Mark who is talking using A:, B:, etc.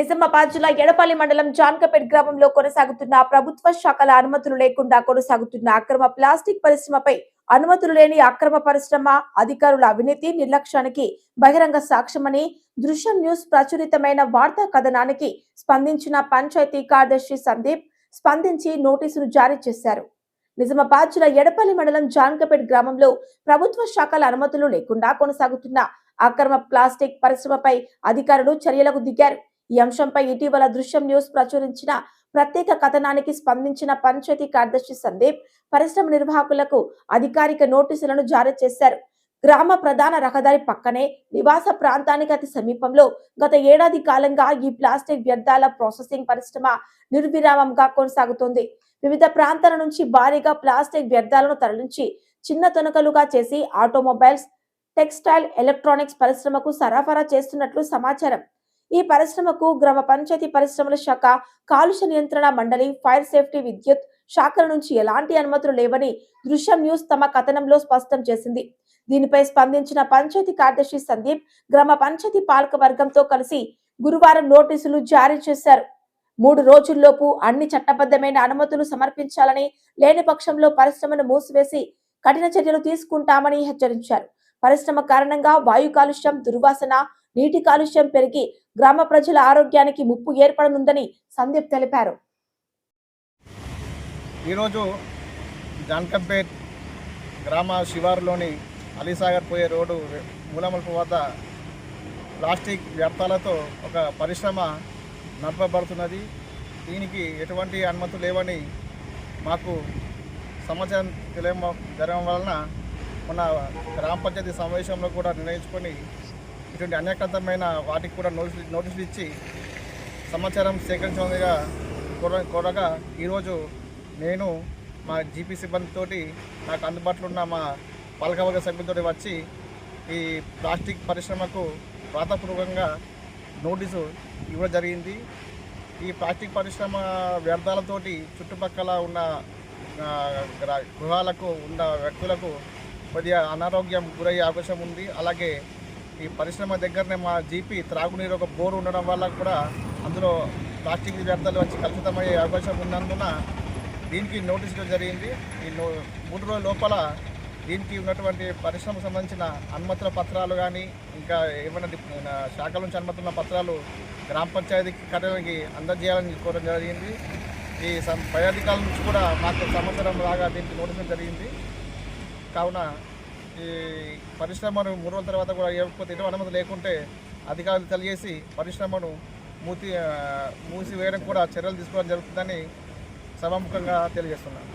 A: నిజామాబాద్ జిల్లా ఎడపల్లి మండలం జాన్కపేట్ గ్రామంలో కొనసాగుతున్న ప్రభుత్వ శాఖల అనుమతులు లేకుండా కొనసాగుతున్న అక్రమ ప్లాస్టిక్ పరిశ్రమపై అనుమతులు లేని అక్రమ పరిశ్రమ అధికారుల అవినీతి నిర్లక్ష్యానికి బహిరంగ సాక్ష్యమని దృశ్యం న్యూస్ ప్రచురితమైన వార్తా కథనానికి స్పందించిన పంచాయతీ కార్యదర్శి సందీప్ స్పందించి నోటీసులు జారీ చేశారు. నిజామాబాద్ జిల్లా ఎడపల్లి మండలం జాన్కపేట్ గ్రామంలో ప్రభుత్వ శాఖల అనుమతులు లేకుండా కొనసాగుతున్న అక్రమ ప్లాస్టిక్ పరిశ్రమపై అధికారులు చర్యలకు దిగారు. ఈ అంశంపై ఇటీవల దృశ్యం న్యూస్ ప్రచురించిన ప్రత్యేక కథనానికి స్పందించిన పంచాయతీ కార్యదర్శి సందీప్ పరిశ్రమ నిర్వాహకులకు అధికారిక నోటీసులను జారీ చేశారు. గ్రామ ప్రధాన రహదారి పక్కనే నివాస ప్రాంతానికి అతి సమీపంలో గత ఏడాది కాలంగా ఈ ప్లాస్టిక్ వ్యర్థాల ప్రాసెసింగ్ పరిశ్రమ నిర్విరామంగా కొనసాగుతోంది. వివిధ ప్రాంతాల నుంచి భారీగా ప్లాస్టిక్ వ్యర్థాలను తరలించి చిన్న తునకలుగా చేసి ఆటోమొబైల్స్, టెక్స్టైల్, ఎలక్ట్రానిక్స్ పరిశ్రమకు సరఫరా చేస్తున్నట్లు సమాచారం. ఈ పరిశ్రమకు గ్రామ పంచాయతీ పరిశ్రమల శాఖ, కాలుష్య నియంత్రణ మండలి, ఫైర్ సేఫ్టీ, విద్యుత్ శాఖల నుంచి ఎలాంటి అనుమతులు లేవని దృశ్యం న్యూస్ తమ కథనంలో స్పష్టం చేసింది. దీనిపై స్పందించిన పంచాయతీ కార్యదర్శి సందీప్ గ్రామ పంచాయతీ పాలక వర్గంతో కలిసి గురువారం నోటీసులు జారీ చేశారు. 3 రోజుల్లోపు అన్ని చట్టబద్ధమైన అనుమతులు సమర్పించాలని, లేని పక్షంలో పరిశ్రమను మూసివేసి కఠిన చర్యలు తీసుకుంటామని హెచ్చరించారు. పరిశ్రమ కారణంగా వాయు కాలుష్యం, దుర్వాసన, నీటి కాలుష్యం పెరిగి గ్రామ ప్రజల ఆరోగ్యానికి ముప్పు ఏర్పడనుందని సందీప్ తెలిపారు.
B: ఈరోజు జాన్కంపేట్ గ్రామ శివారులోని అలీసాగర్ పోయే రోడ్డు మూలమలుపు వద్ద ప్లాస్టిక్ వ్యర్థాలతో ఒక పరిశ్రమ నడపబడుతున్నది. దీనికి ఎటువంటి అనుమతులు లేవని మాకు సమాచారం జరగడం వలన మన గ్రామ పంచాయతీ సమావేశంలో కూడా నిర్ణయించుకొని ఇటువంటి అన్యాక్రాంతమైన వాటికి కూడా నోటీసులు ఇచ్చి సమాచారం సేకరించగా కోరగా ఈరోజు నేను మా జీపీ సిబ్బందితోటి నాకు అందుబాటులో ఉన్న మా పాలకవర్గ సభ్యులతో వచ్చి ఈ ప్లాస్టిక్ పరిశ్రమకు వ్రాతపూర్వకంగా నోటీసు ఇవ్వడం జరిగింది. ఈ ప్లాస్టిక్ పరిశ్రమ వ్యర్థాలతోటి చుట్టుపక్కల ఉన్న గృహాలకు ఉన్న వ్యక్తులకు కొద్దిగా అనారోగ్యం గురయ్యే అవకాశం ఉంది. అలాగే ఈ పరిశ్రమ దగ్గరనే మా జీపీ త్రాగునీరు ఒక బోరు ఉండడం వల్ల కూడా అందులో ప్లాస్టిక్ వ్యర్థాలు వచ్చి కలుషితమయ్యే అవకాశం ఉన్నందున దీనికి నోటీసులు జరిగింది. ఈ 3 రోజుల లోపల దీనికి ఉన్నటువంటి పరిశ్రమకు సంబంధించిన అనుమతుల పత్రాలు కానీ ఇంకా ఏమైనా శాఖల నుంచి అనుమతున్న పత్రాలు గ్రామ పంచాయతీ కార్యాలయానికి అందజేయాలని కోరడం జరిగింది. ఈ పై అధికారుల నుంచి కూడా మాకు సమాచారం రాగా దీనికి నోటీసులు జరిగింది. కావున ఈ పరిశ్రమను 3 రోజుల తర్వాత కూడా ఇవ్వకపోతే ఎటువంటి అనుమతి లేకుంటే అధికారులు తెలియజేసి పరిశ్రమను మూసివేయడం కూడా చర్యలు తీసుకోవడం జరుగుతుందని సభాముఖంగా తెలియజేస్తున్నాను.